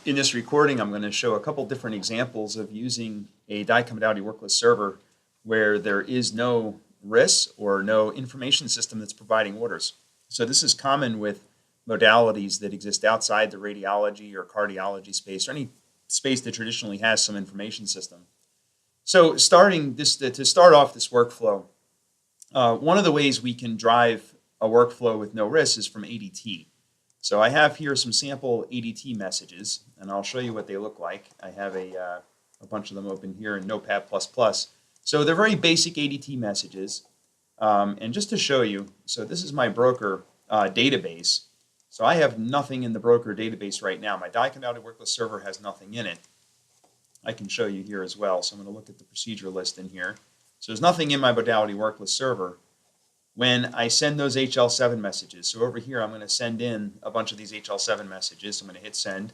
In this recording, I'm going to show a couple different examples of using a DICOM modality worklist server where there is no RIS or no information system that's providing orders. So this is common with modalities that exist outside the radiology or cardiology space or any space that traditionally has some information system. So to start off this workflow, one of the ways we can drive a workflow with no RIS is from ADT. So I have here some sample ADT messages, and I'll show you what they look like. I have a bunch of them open here in Notepad++. So they're very basic ADT messages. And just to show you, so this is my broker database. So I have nothing in the broker database right now. My DICOM modality worklist server has nothing in it. I can show you here as well. So I'm going to look at the procedure list in here. So there's nothing in my modality worklist server. When I send those HL7 messages, so over here I'm going to send in a bunch of these HL7 messages. So I'm going to hit send.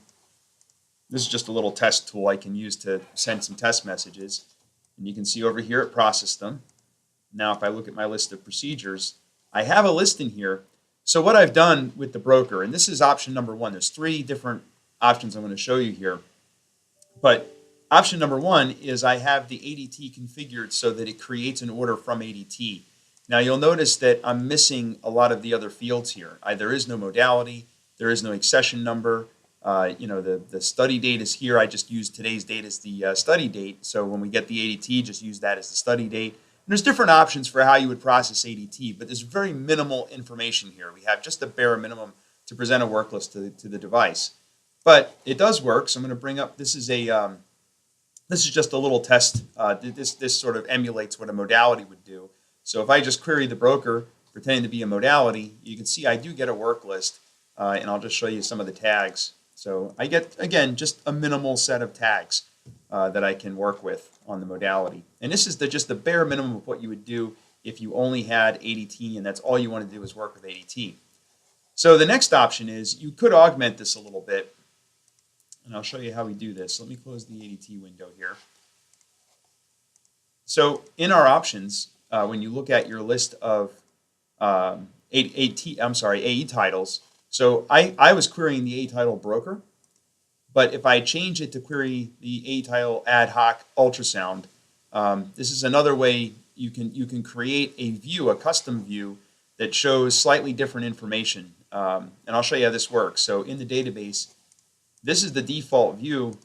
This is just a little test tool I can use to send some test messages. And you can see over here it processed them. Now if I look at my list of procedures, I have a list in here. So what I've done with the broker, and this is option number one. There's three different options I'm going to show you here. But option number one is I have the ADT configured so that it creates an order from ADT. Now you'll notice that I'm missing a lot of the other fields here. There is no modality, there is no accession number. The study date is here. I just used today's date as the study date. So when we get the ADT, just use that as the study date. And there's different options for how you would process ADT, but there's very minimal information here. We have just the bare minimum to present a work list to the device. But it does work. So I'm going to bring up, this is just a little test. This sort of emulates what a modality would do. So if I just query the broker pretending to be a modality, you can see I do get a work list, and I'll just show you some of the tags. So I get, again, just a minimal set of tags that I can work with on the modality. And this is just the bare minimum of what you would do if you only had ADT and that's all you want to do is work with ADT. So the next option is you could augment this a little bit, and I'll show you how we do this. Let me close the ADT window here. So in our options, when you look at your list of AE titles, so I was querying the AE title broker, but if I change it to query the AE title ad hoc ultrasound, this is another way you can create a view, a custom view that shows slightly different information. And I'll show you how this works. So in the database, this is the default view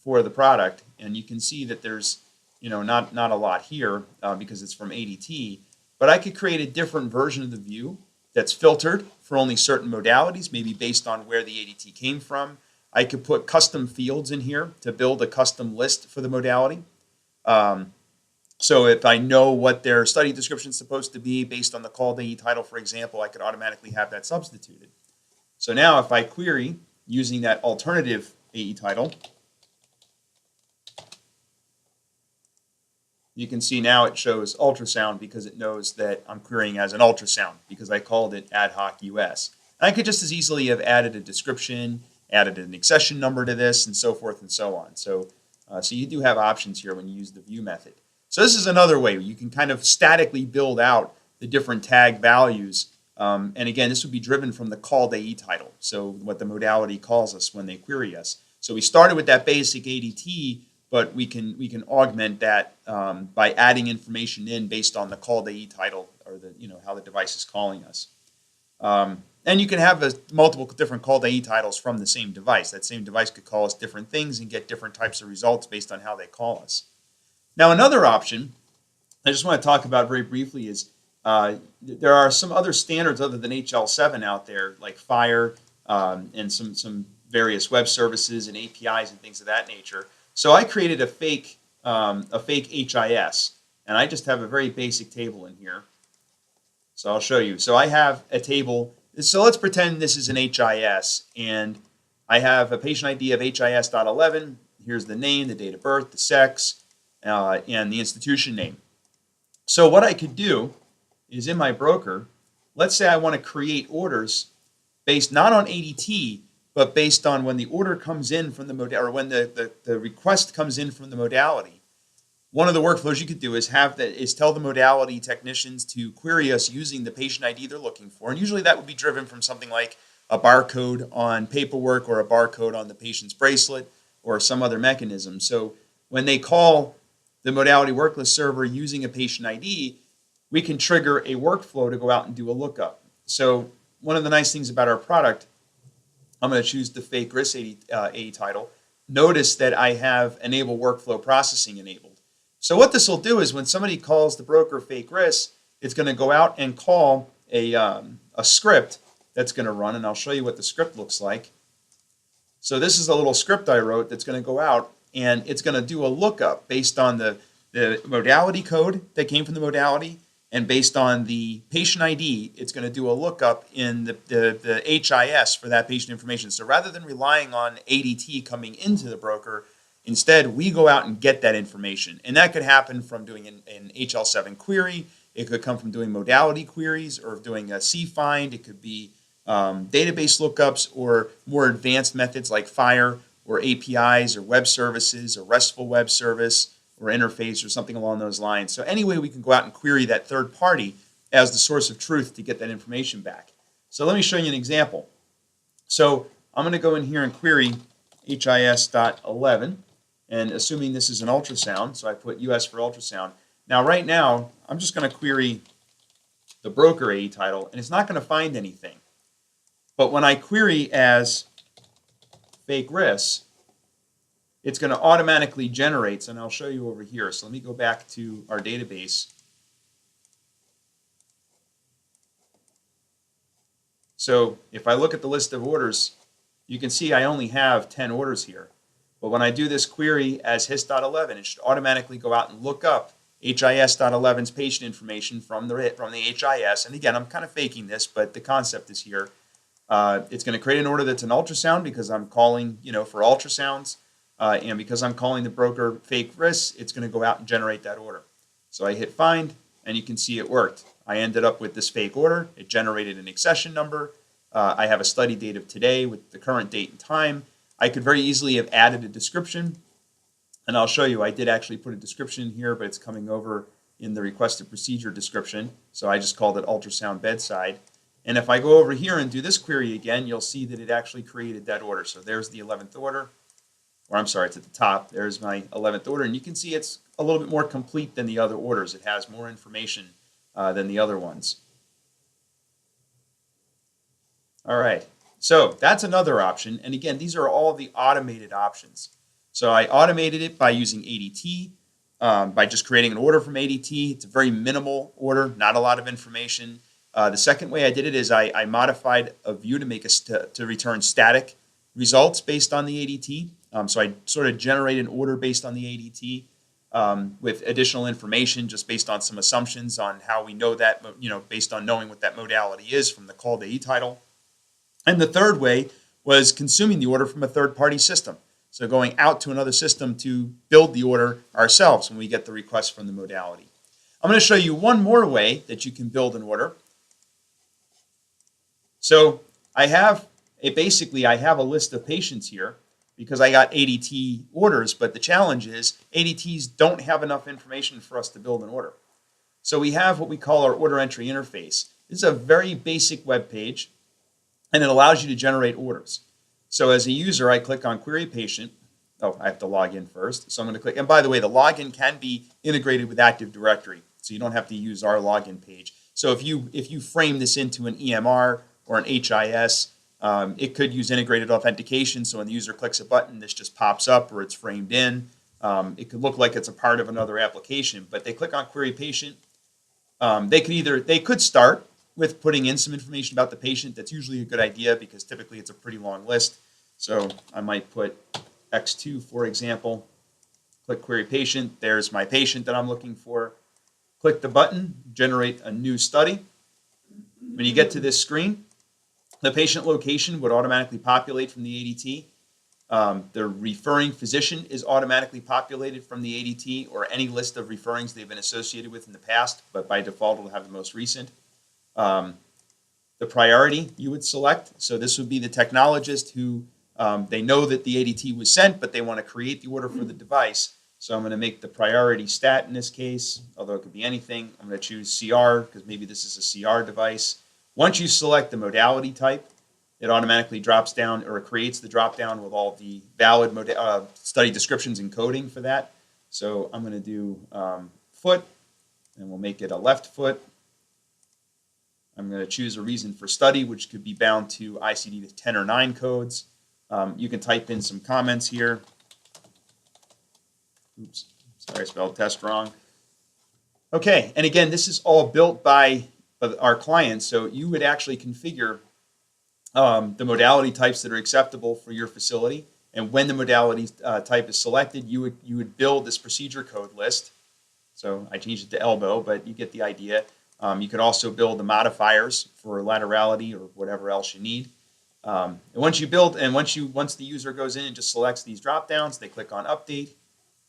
for the product, and you can see that there's not a lot here because it's from ADT, but I could create a different version of the view that's filtered for only certain modalities, maybe based on where the ADT came from. I could put custom fields in here to build a custom list for the modality. So if I know what their study description is supposed to be based on the called AE title, for example, I could automatically have that substituted. So now if I query using that alternative AE title, you can see now it shows ultrasound because it knows that I'm querying as an ultrasound because I called it ad hoc US. And I could just as easily have added a description, added an accession number to this, and so forth and so on. So you do have options here when you use the view method. So this is another way you can kind of statically build out the different tag values. And again, this would be driven from the called AE title, so what the modality calls us when they query us. So we started with that basic ADT, but we can augment that by adding information in based on the called AE title or how the device is calling us. And you can have multiple different called AE titles from the same device. That same device could call us different things and get different types of results based on how they call us. Now another option I just want to talk about very briefly is there are some other standards other than HL7 out there, like FHIR and some various web services and APIs and things of that nature. So I created a fake HIS, and I just have a very basic table in here. So I'll show you. So I have a table. So let's pretend this is an HIS, and I have a patient ID of HIS.11. Here's the name, the date of birth, the sex, and the institution name. So what I could do is in my broker, let's say I want to create orders based not on ADT, but based on when the order comes in from the modality, or when the request comes in from the modality. One of the workflows you could do is tell the modality technicians to query us using the patient ID they're looking for, and usually that would be driven from something like a barcode on paperwork or a barcode on the patient's bracelet or some other mechanism. So when they call the modality worklist server using a patient ID, we can trigger a workflow to go out and do a lookup. So one of the nice things about our product, I'm going to choose the FHIR AD title. Notice that I have enable workflow processing enabled. So what this will do is when somebody calls the broker FHIR, it's going to go out and call a script that's going to run, and I'll show you what the script looks like. So this is a little script I wrote that's going to go out, and it's going to do a lookup based on the modality code that came from the modality, and based on the patient ID, it's going to do a lookup in the HIS for that patient information. So rather than relying on ADT coming into the broker, instead we go out and get that information. And that could happen from doing an HL7 query. It could come from doing modality queries or doing a cFind. It could be database lookups or more advanced methods like FHIR or APIs or web services or RESTful web service or interface or something along those lines. So anyway, we can go out and query that third party as the source of truth to get that information back. So let me show you an example. So I'm going to go in here and query HIS.11, and assuming this is an ultrasound, so I put US for ultrasound. Now right now, I'm just going to query the broker AD title, and it's not going to find anything. But when I query as FHIR, it's going to automatically generate, and I'll show you over here. So let me go back to our database. So if I look at the list of orders, you can see I only have 10 orders here. But when I do this query as HIS.11, it should automatically go out and look up HIS.11's patient information from the HIS. And again, I'm kind of faking this, but the concept is here. It's going to create an order that's an ultrasound because I'm calling, for ultrasounds. And because I'm calling the broker FHIR, it's going to go out and generate that order. So I hit find, and you can see it worked. I ended up with this fake order. It generated an accession number. I have a study date of today with the current date and time. I could very easily have added a description, and I'll show you. I did actually put a description here, but it's coming over in the requested procedure description. So I just called it ultrasound bedside. And if I go over here and do this query again, you'll see that it actually created that order. So there's the 11th order. Or I'm sorry, it's at the top. There's my 11th order, and you can see it's a little bit more complete than the other orders. It has more information than the other ones. All right, so that's another option. And again, these are all the automated options. So I automated it by using ADT, by just creating an order from ADT. It's a very minimal order, not a lot of information. The second way I did it is I modified a view to make to return static results based on the ADT. So I sort of generate an order based on the ADT with additional information just based on some assumptions on how we know that, based on knowing what that modality is from the called AD title. And the third way was consuming the order from a third-party system. So going out to another system to build the order ourselves when we get the request from the modality. I'm going to show you one more way that you can build an order. So I have a list of patients here, because I got ADT orders, but the challenge is ADTs don't have enough information for us to build an order. So we have what we call our order entry interface. This is a very basic web page, and it allows you to generate orders. So as a user, I click on Query Patient. Oh, I have to log in first. So I'm going to click, and by the way, the login can be integrated with Active Directory, so you don't have to use our login page. So if you frame this into an EMR or an HIS, it could use integrated authentication, so when the user clicks a button, this just pops up or it's framed in. It could look like it's a part of another application, but they click on Query Patient. They could start with putting in some information about the patient. That's usually a good idea because typically it's a pretty long list. So I might put X2, for example. Click Query Patient. There's my patient that I'm looking for. Click the button, generate a new study. When you get to this screen, the patient location would automatically populate from the ADT. The referring physician is automatically populated from the ADT or any list of referrings they've been associated with in the past, but by default it'll have the most recent. The priority you would select, so this would be the technologist who they know that the ADT was sent, but they want to create the order for the device. So I'm going to make the priority stat in this case, although it could be anything. I'm going to choose CR because maybe this is a CR device. Once you select the modality type, it automatically drops down or creates the drop down with all the valid study descriptions and coding for that. So I'm going to do foot, and we'll make it a left foot. I'm going to choose a reason for study, which could be bound to ICD 10 or 9 codes. You can type in some comments here. Oops, sorry, I spelled test wrong. Okay, and again, this is all built by our clients, so you would actually configure the modality types that are acceptable for your facility. And when the modality type is selected, you would build this procedure code list. So I changed it to elbow, but you get the idea. You could also build the modifiers for laterality or whatever else you need. And once the user goes in and just selects these drop downs, they click on update.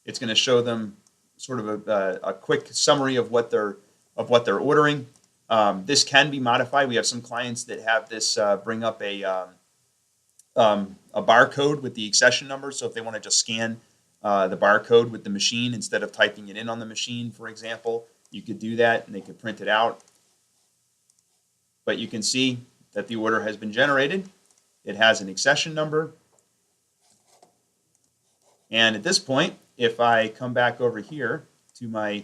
It's going to show them sort of a quick summary of what they're ordering. This can be modified. We have some clients that have this bring up a barcode with the accession number. So if they want to just scan the barcode with the machine instead of typing it in on the machine, for example, you could do that and they could print it out. But you can see that the order has been generated. It has an accession number. And at this point, if I come back over here to my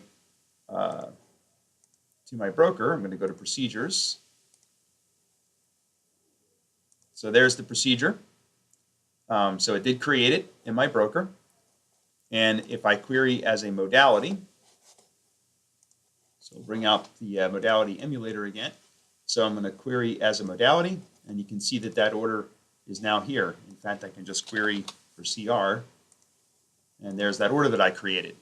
broker, I'm going to go to procedures. So there's the procedure. So it did create it in my broker. And if I query as a modality, so we'll bring out the modality emulator again. So I'm going to query as a modality, and you can see that that order is now here. In fact, I can just query for CR, and there's that order that I created.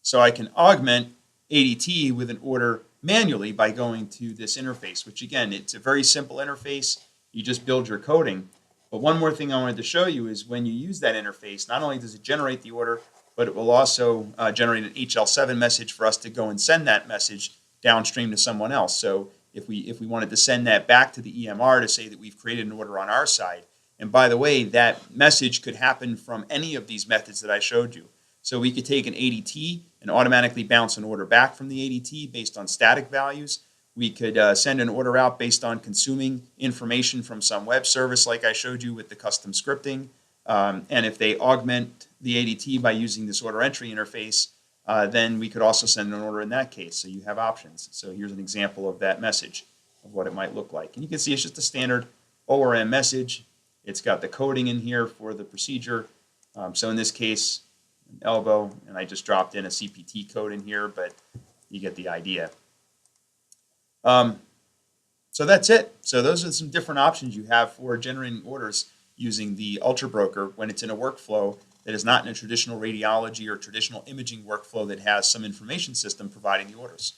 So I can augment ADT with an order manually by going to this interface, which again, it's a very simple interface. You just build your coding. But one more thing I wanted to show you is when you use that interface, not only does it generate the order, but it will also generate an HL7 message for us to go and send that message downstream to someone else. So if we wanted to send that back to the EMR to say that we've created an order on our side, and by the way, that message could happen from any of these methods that I showed you. So we could take an ADT and automatically bounce an order back from the ADT based on static values. We could send an order out based on consuming information from some web service like I showed you with the custom scripting. And if they augment the ADT by using this order entry interface, then we could also send an order in that case. So you have options. So here's an example of that message, of what it might look like. And you can see it's just a standard ORM message. It's got the coding in here for the procedure. So in this case, an elbow, and I just dropped in a CPT code in here, but you get the idea. So that's it. So those are some different options you have for generating orders using the UltraBROKER when it's in a workflow that is not in a traditional radiology or traditional imaging workflow that has some information system providing the orders.